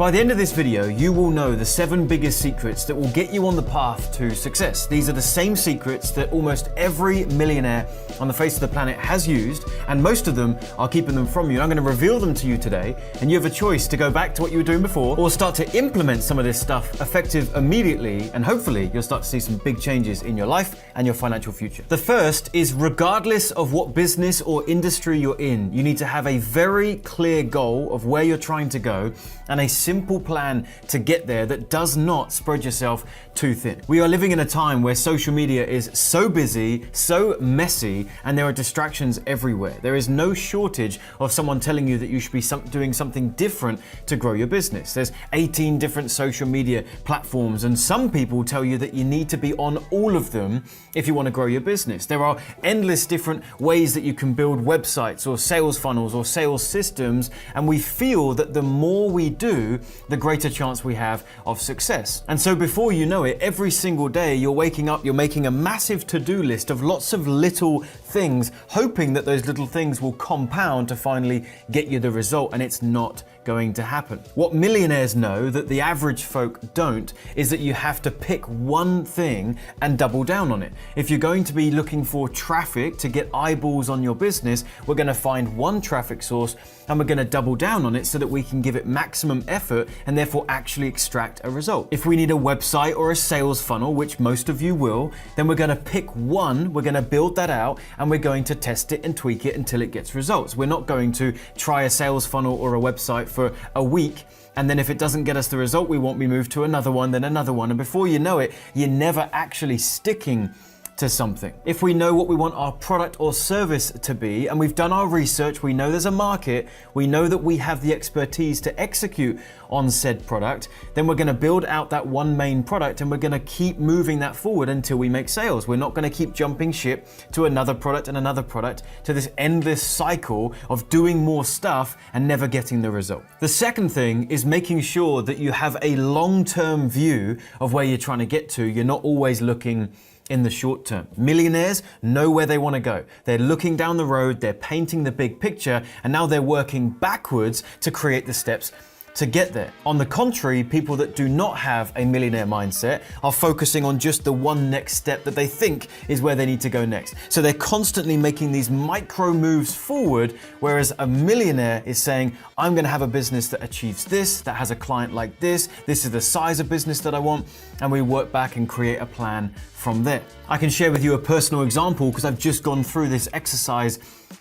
By the end of this video, you will know the 7 biggest secrets that will get you on the path to success. These are the same secrets that almost every millionaire on the face of the planet has used, and most of them are keeping them from you. I'm going to reveal them to you today, and you have a choice to go back to what you were doing before or start to implement some of this stuff effective immediately, and hopefully you'll start to see some big changes in your life and your financial future. The first is, regardless of what business or industry you're in, you need to have a very clear goal of where you're trying to go and a simple plan to get there that does not spread yourself too thin. We are living in a time where social media is so busy, so messy, and there are distractions everywhere. There is no shortage of someone telling you that you should be doing something different to grow your business. There's 18 different social media platforms, and some people tell you that you need to be on all of them if you want to grow your business. There are endless different ways that you can build websites or sales funnels or sales systems, and we feel that the more we do, the greater chance we have of success. And so before you know it, every single day you're waking up, you're making a massive to-do list of lots of little things, hoping that those little things will compound to finally get you the result, and it's not going to happen. What millionaires know that the average folk don't is that you have to pick one thing and double down on it. If you're going to be looking for traffic to get eyeballs on your business, we're going to find one traffic source and we're going to double down on it so that we can give it maximum effort and therefore actually extract a result. If we need a website or a sales funnel, which most of you will, then we're going to pick one, we're going to build that out, and we're going to test it and tweak it until it gets results. We're not going to try a sales funnel or a website for a week, and then if it doesn't get us the result we want, we move to another one, then another one, and before you know it, you're never actually sticking to something. If we know what we want our product or service to be, and we've done our research, we know there's a market, we know that we have the expertise to execute on said product, then we're going to build out that one main product and we're going to keep moving that forward until we make sales. We're not going to keep jumping ship to another product and another product, to this endless cycle of doing more stuff and never getting the result. The second thing is making sure that you have a long-term view of where you're trying to get to. You're not always looking in the short term. Millionaires know where they want to go. They're looking down the road, they're painting the big picture, and now they're working backwards to create the steps to get there. On the contrary, people that do not have a millionaire mindset are focusing on just the one next step that they think is where they need to go next. So they're constantly making these micro moves forward, whereas a millionaire is saying, I'm going to have a business that achieves this, that has a client like this is the size of business that I want, and we work back and create a plan from there. I can share with you a personal example because I've just gone through this exercise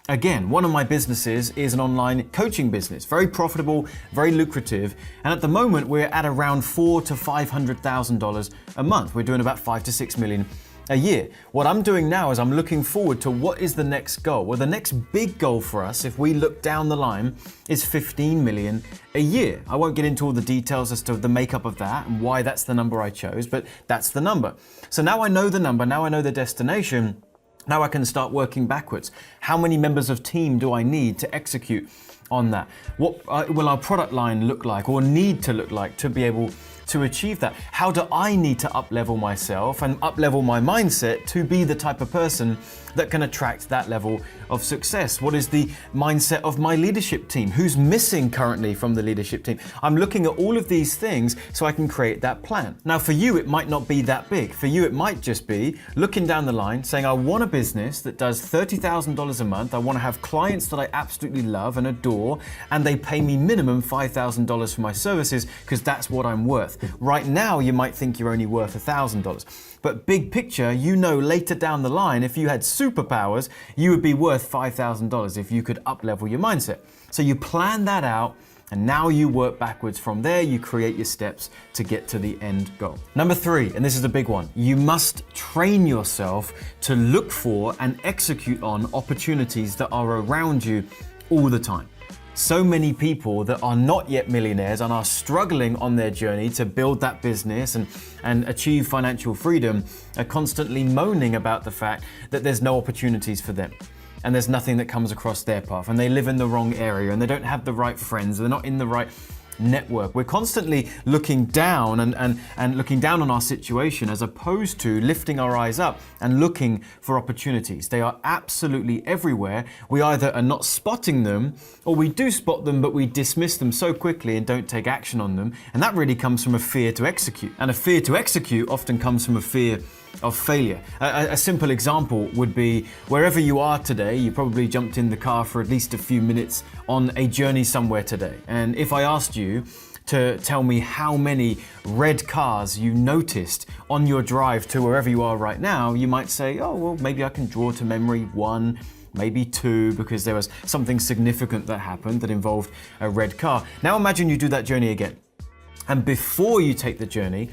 again. One of my businesses is an online coaching business, very profitable, very lucrative, and at the moment we're at around $400,000 to $500,000 a month. We're doing about 5 to 6 million a year. What I'm doing now is I'm looking forward to what is the next goal. Well, the next big goal for us, if we look down the line, is 15 million a year. I won't get into all the details as to the makeup of that and why that's the number I chose, but that's the number. So now I know the number, now I know the destination. Now I can start working backwards. How many members of team do I need to execute on that? What will our product line look like or need to look like to be able to achieve that? How do I need to up-level myself and up-level my mindset to be the type of person that can attract that level of success? What is the mindset of my leadership team? Who's missing currently from the leadership team? I'm looking at all of these things so I can create that plan. Now for you, it might not be that big. For you, it might just be looking down the line saying, I want a business that does $30,000 a month. I want to have clients that I absolutely love and adore, and they pay me minimum $5,000 for my services because that's what I'm worth. Right now, you might think you're only worth $1,000. But big picture, you know later down the line, if you had superpowers, you would be worth $5,000 if you could up-level your mindset. So you plan that out, and now you work backwards from there. You create your steps to get to the end goal. Number 3, and this is a big one, you must train yourself to look for and execute on opportunities that are around you all the time. So many people that are not yet millionaires and are struggling on their journey to build that business and achieve financial freedom are constantly moaning about the fact that there's no opportunities for them. And there's nothing that comes across their path, and they live in the wrong area, and they don't have the right friends, they're not in the right network. We're constantly looking down and looking down on our situation as opposed to lifting our eyes up and looking for opportunities. They are absolutely everywhere. We either are not spotting them or we do spot them, but we dismiss them so quickly and don't take action on them. And that really comes from a fear to execute. And a fear to execute often comes from a fear of failure. A simple example would be wherever you are today, you probably jumped in the car for at least a few minutes on a journey somewhere today. And if I asked you to tell me how many red cars you noticed on your drive to wherever you are right now, you might say, oh, well, maybe I can draw to memory 1, maybe 2, because there was something significant that happened that involved a red car. Now imagine you do that journey again. And before you take the journey,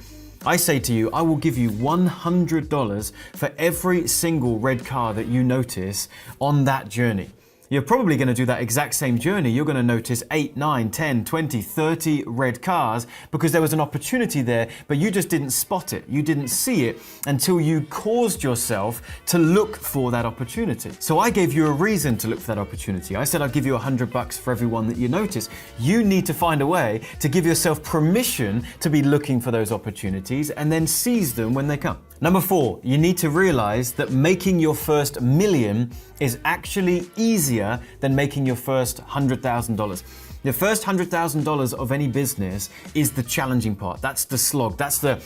I say to you, I will give you $100 for every single red car that you notice on that journey. You're probably going to do that exact same journey. You're going to notice 8, 9, 10, 20, 30 red cars because there was an opportunity there, but you just didn't spot it. You didn't see it until you caused yourself to look for that opportunity. So I gave you a reason to look for that opportunity. I said I'd give you $100 for every one that you notice. You need to find a way to give yourself permission to be looking for those opportunities and then seize them when they come. Number 4, you need to realize that making your first million is actually easier than making your first $100,000. The first $100,000 of any business is the challenging part. That's the slog. That's the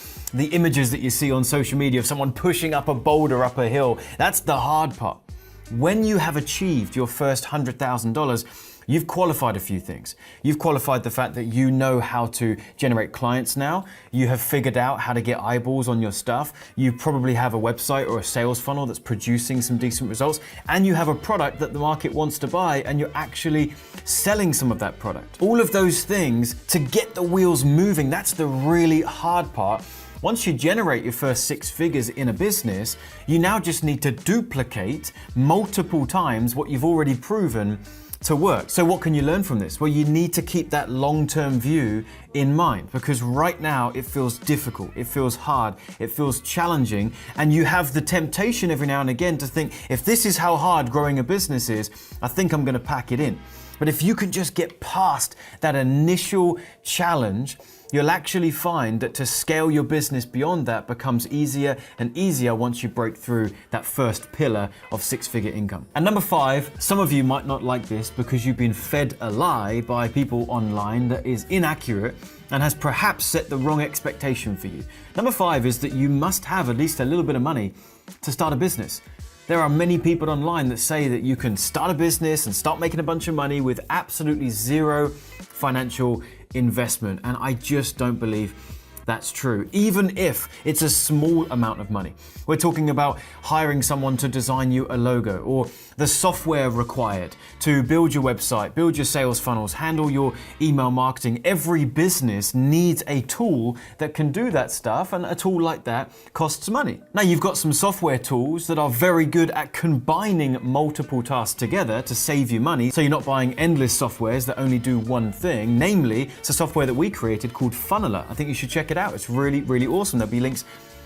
images that you see on social media of someone pushing up a boulder up a hill. That's the hard part. When you have achieved your first $100,000, you've qualified a few things. You've qualified the fact that you know how to generate clients now. You have figured out how to get eyeballs on your stuff. You probably have a website or a sales funnel that's producing some decent results. And you have a product that the market wants to buy and you're actually selling some of that product. All of those things to get the wheels moving, that's the really hard part. Once you generate your first 6 figures in a business, you now just need to duplicate multiple times what you've already proven to work. So what can you learn from this? Well, you need to keep that long-term view in mind because right now it feels difficult, it feels hard, it feels challenging, and you have the temptation every now and again to think, if this is how hard growing a business is, I think I'm gonna pack it in. But if you can just get past that initial challenge, you'll actually find that to scale your business beyond that becomes easier and easier once you break through that first pillar of 6-figure income. And number 5, some of you might not like this because you've been fed a lie by people online that is inaccurate and has perhaps set the wrong expectation for you. Number 5 is that you must have at least a little bit of money to start a business. There are many people online that say that you can start a business and start making a bunch of money with absolutely zero financial investment, and I just don't believe that's true, even if it's a small amount of money. We're talking about hiring someone to design you a logo or the software required to build your website, build your sales funnels, handle your email marketing. Every business needs a tool that can do that stuff, and a tool like that costs money. Now, you've got some software tools that are very good at combining multiple tasks together to save you money, so you're not buying endless softwares that only do one thing. Namely, it's a software that we created called Funneler. I think you should check it out. It's really, really awesome. There'll be links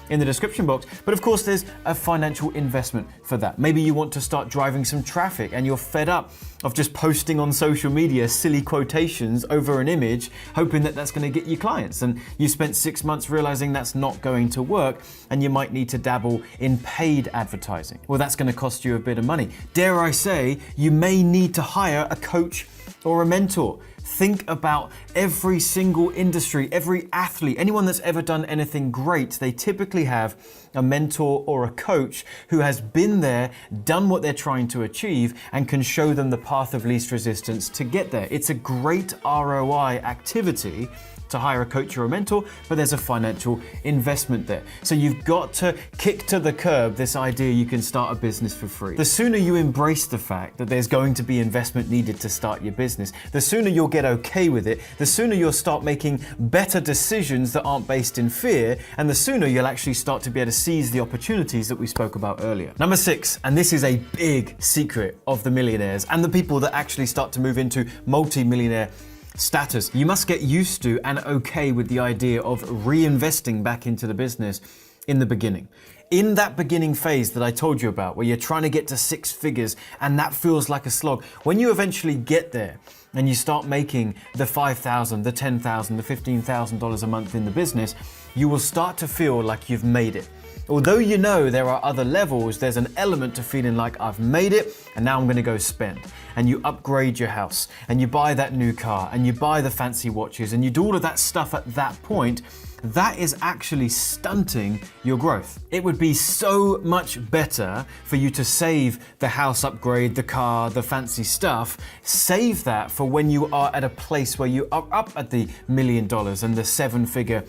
in the description box. But of course, there's a financial investment for that. Maybe you want to start driving some traffic and you're fed up of just posting on social media silly quotations over an image, hoping that that's going to get you clients. And you spent 6 months realizing that's not going to work and you might need to dabble in paid advertising. Well, that's going to cost you a bit of money. Dare I say, you may need to hire a coach or a mentor. Think about every single industry, every athlete, anyone that's ever done anything great, they typically have a mentor or a coach who has been there, done what they're trying to achieve, and can show them the path of least resistance to get there. It's a great ROI activity to hire a coach or a mentor, but there's a financial investment there. So you've got to kick to the curb this idea you can start a business for free. The sooner you embrace the fact that there's going to be investment needed to start your business, the sooner you'll get okay with it, the sooner you'll start making better decisions that aren't based in fear, and the sooner you'll actually start to be able to seize the opportunities that we spoke about earlier. Number 6, and this is a big secret of the millionaires and the people that actually start to move into multi-millionaire status. You must get used to and okay with the idea of reinvesting back into the business in the beginning. In that beginning phase that I told you about, where you're trying to get to 6 figures and that feels like a slog, when you eventually get there and you start making the $5,000, the $10,000, the $15,000 a month in the business, you will start to feel like you've made it. Although you know there are other levels, there's an element to feeling like I've made it and now I'm gonna go spend. And you upgrade your house and you buy that new car and you buy the fancy watches and you do all of that stuff at that point. That is actually stunting your growth. It would be so much better for you to save the house upgrade, the car, the fancy stuff. Save that for when you are at a place where you are up at the $1 million and the 7-figure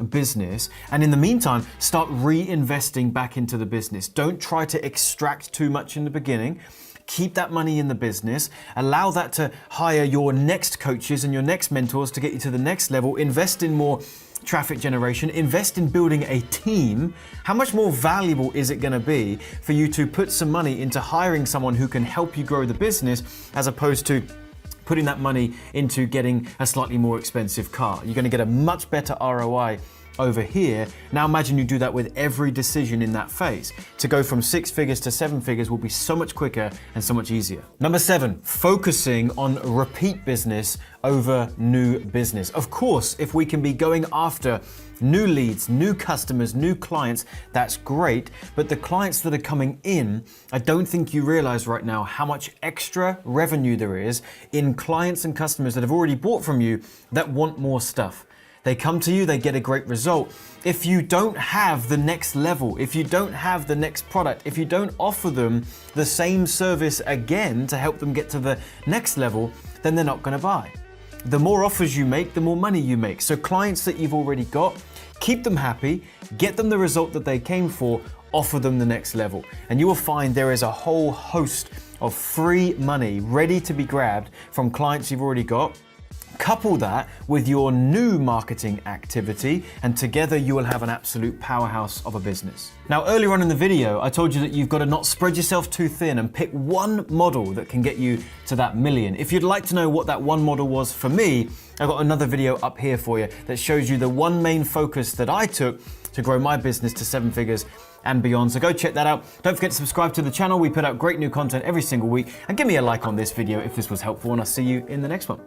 business. And in the meantime, start reinvesting back into the business. Don't try to extract too much in the beginning. Keep that money in the business. Allow that to hire your next coaches and your next mentors to get you to the next level. Invest in more traffic generation, invest in building a team. How much more valuable is it going to be for you to put some money into hiring someone who can help you grow the business as opposed to putting that money into getting a slightly more expensive car? You're going to get a much better ROI over here. Now imagine you do that with every decision in that phase. To go from 6 figures to 7 figures will be so much quicker and so much easier. Number 7, focusing on repeat business over new business. Of course, if we can be going after new leads, new customers, new clients, that's great. But the clients that are coming in, I don't think you realize right now how much extra revenue there is in clients and customers that have already bought from you that want more stuff. They come to you, they get a great result. If you don't have the next level, if you don't have the next product, if you don't offer them the same service again to help them get to the next level, then they're not going to buy. The more offers you make, the more money you make. So clients that you've already got, keep them happy, get them the result that they came for, offer them the next level. And you will find there is a whole host of free money ready to be grabbed from clients you've already got. Couple that with your new marketing activity, and together you will have an absolute powerhouse of a business. Now, earlier on in the video, I told you that you've got to not spread yourself too thin and pick one model that can get you to that million. If you'd like to know what that one model was for me, I've got another video up here for you that shows you the one main focus that I took to grow my business to 7 figures and beyond. So go check that out. Don't forget to subscribe to the channel. We put out great new content every single week, and give me a like on this video if this was helpful, and I'll see you in the next one.